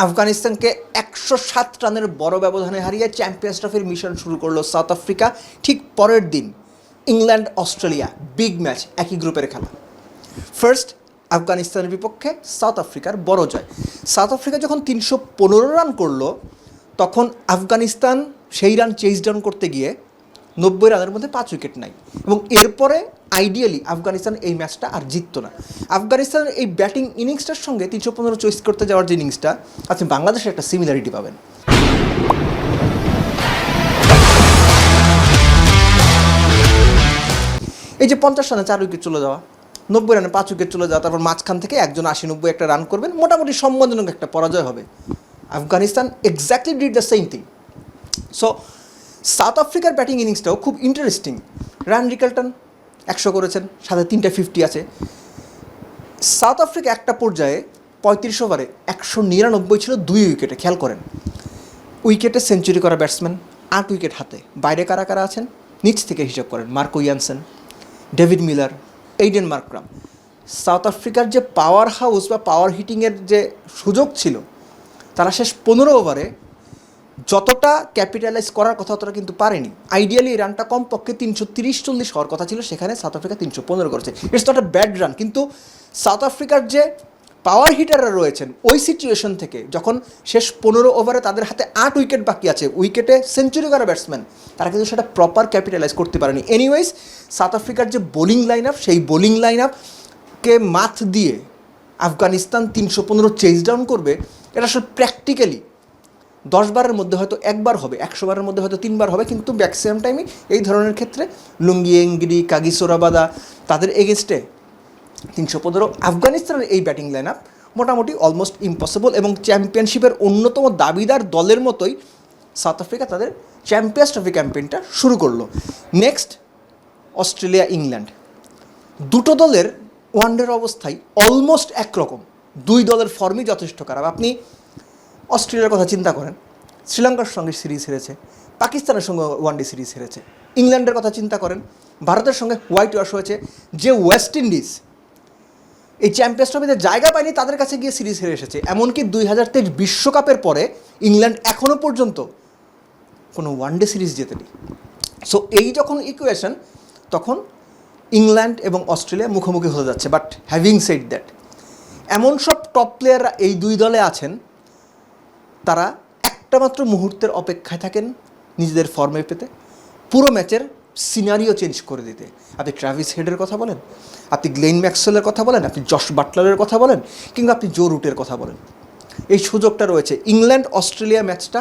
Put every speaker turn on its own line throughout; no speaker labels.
আফগানিস্তানকে 107 রানের বড় ব্যবধানে হারিয়ে চ্যাম্পিয়ন্স ট্রফির মিশন শুরু করলো সাউথ আফ্রিকা। ঠিক পরের দিন ইংল্যান্ড অস্ট্রেলিয়া বিগ ম্যাচ, একই গ্রুপের খেলা। ফার্স্ট আফগানিস্তানের বিপক্ষে সাউথ আফ্রিকার বড় জয়। সাউথ আফ্রিকা যখন 315 রান করলো তখন আফগানিস্তান সেই রান চেজ ডাউন করতে গিয়ে 90 রানের মধ্যে 5 উইকেট নাই, এবং এরপরে আইডিয়ালি আফগানিস্তান এই ম্যাচটা আর জিততো না। আফগানিস্তানের এই ব্যাটিং ইনিংসটার সঙ্গে 315 চয়েস করতে যাওয়ার যে ইনিংসটা, আপনি বাংলাদেশের একটা সিমিলারিটি পাবেন। এই যে 50 রানে 4 উইকেট চলে যাওয়া, 90 রানে 5 উইকেট চলে যাওয়া, তারপর মাঝখান থেকে একজন 80-90 একটা রান করবেন, মোটামুটি সম্মানজনক একটা পরাজয় হবে। Afghanistan exactly did the same thing. So south আফ্রিকার ব্যাটিং ইনিংসটাও খুব ইন্টারেস্টিং। রান রিকাল্টন 100 করেছেন, সাথে 3টা 50 আছে। সাউথ আফ্রিকা একটা পর্যায়ে 35 ওভারে 199 ছিল 2 উইকেটে। খেয়াল করেন, উইকেটে সেঞ্চুরি করা ব্যাটসম্যান 8 উইকেট হাতে। বাইরে কারা কারা আছেন নিচ থেকে হিসাব করেন। Marco Jansen, David Miller, Aiden Markram. South আফ্রিকার যে পাওয়ার হাউস বা পাওয়ার হিটিংয়ের যে সুযোগ ছিল, তারা শেষ 15 ওভারে যতটা ক্যাপিটালাইজ করার কথা ততটা কিন্তু পারেনি। আইডিয়ালি এই রানটা কমপক্ষে 330-40 হওয়ার কথা ছিল, সেখানে সাউথ আফ্রিকা 315 করেছে। It's not a bad run, কিন্তু সাউথ আফ্রিকার যে পাওয়ার হিটাররা রয়েছেন ওই সিচুয়েশন থেকে যখন শেষ 15 ওভারে তাদের হাতে 8 উইকেট বাকি আছে, উইকেটে সেঞ্চুরি করা ব্যাটসম্যান, তারা কিন্তু সেটা প্রপার ক্যাপিটালাইজ করতে পারেনি। এনিওয়েজ সাউথ আফ্রিকার যে বোলিং লাইন আপ, সেই বোলিং লাইন আপকে মাথ দিয়ে আফগানিস্তান 315 চেজ ডাউন করবে, এটা আসলে প্র্যাকটিক্যালি 10 বারের মধ্যে হয়তো একবার হবে, 100 বারের মধ্যে হয়তো 3 বার হবে, কিন্তু ম্যাক্সিমাম টাইমই এই ধরনের ক্ষেত্রে লুঙ্গি এঙ্গিরি, কাগিসোরাবাদা, তাদের এগেনস্টে 315। আফগানিস্তানের এই ব্যাটিং লাইন আপ মোটামুটি অলমোস্ট ইম্পসিবল, এবং চ্যাম্পিয়নশিপের অন্যতম দাবিদার দলের মতোই সাউথ আফ্রিকা তাদের চ্যাম্পিয়ন্স ট্রফি ক্যাম্পেইনটা শুরু করলো। নেক্সট অস্ট্রেলিয়া ইংল্যান্ড, দুটো দলের ওয়ানডের অবস্থায় অলমোস্ট একরকম। দুই দলের ফর্মই যথেষ্ট খারাপ। আপনি অস্ট্রেলিয়ার কথা চিন্তা করেন, শ্রীলঙ্কার সঙ্গে সিরিজ হেরেছে, পাকিস্তানের সঙ্গে ওয়ানডে সিরিজ হেরেছে। ইংল্যান্ডের কথা চিন্তা করেন, ভারতের সঙ্গে হোয়াইট ওয়াশ হয়েছে। যে ওয়েস্ট ইন্ডিজ এই চ্যাম্পিয়ন্স ট্রফিতে জায়গা পায়নি, তাদের কাছে গিয়ে সিরিজ হেরে এসেছে। এমনকি 2023 বিশ্বকাপের পরে ইংল্যান্ড এখনও পর্যন্ত কোনো ওয়ানডে সিরিজ জেতেনি। সো এই যখন ইকুয়েশন, তখন ইংল্যান্ড এবং অস্ট্রেলিয়া মুখোমুখি হতে যাচ্ছে। বাট হ্যাভিং সেড দ্যাট, এমন সব টপ প্লেয়াররা এই দুই দলে আছেন, তারা একটা মাত্র মুহূর্তের অপেক্ষায় থাকেন নিজেদের ফর্মে পেতে, পুরো ম্যাচের সিনারিও চেঞ্জ করে দিতে। আপনি ট্রাভিস হেডের কথা বলেন, আপনি গ্লেন ম্যাক্সওয়েলের কথা বলেন, আপনি জশ বাটলারের কথা বলেন, কিংবা আপনি জো রুটের কথা বলেন, এই সুযোগটা রয়েছে। ইংল্যান্ড অস্ট্রেলিয়া ম্যাচটা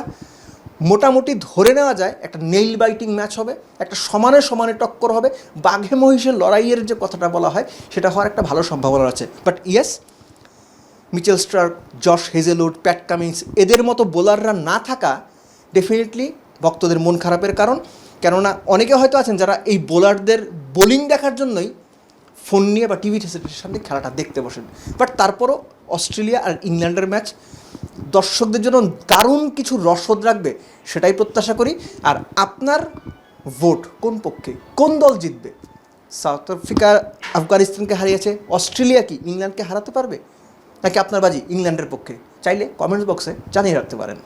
মোটামুটি ধরে নেওয়া যায় একটা নেইল বাইটিং ম্যাচ হবে, একটা সমানে সমানে টক্কর হবে। বাঘে মহিষের লড়াইয়ের যে কথাটা বলা হয়, সেটা হওয়ার একটা ভালো সম্ভাবনা আছে। But yes, Mitchell Starc, Josh Hazlewood, Pat Cummins, এদের মতো বোলাররা না থাকা ডেফিনেটলি ভক্তদের মন খারাপের কারণ। কেননা অনেকে হয়তো আছেন যারা এই বোলারদের বোলিং দেখার জন্যই ফোন নিয়ে বা টিভি সেটের সামনে খেলাটা দেখতে বসেন। বাট তারপরও অস্ট্রেলিয়া আর ইংল্যান্ডের ম্যাচ দর্শকদের জন্য দারুণ কিছু রসদ রাখবে, সেটাই প্রত্যাশা করি। আর আপনার ভোট কোন পক্ষে, কোন দল জিতবে? সাউথ আফ্রিকা আফগানিস্তানকে হারিয়েছে, অস্ট্রেলিয়া কি ইংল্যান্ডকে হারাতে পারবে, নাকি আপনার বাজি ইংল্যান্ডের পক্ষে? চাইলে কমেন্টস বক্সে জানিয়ে রাখতে পারেন।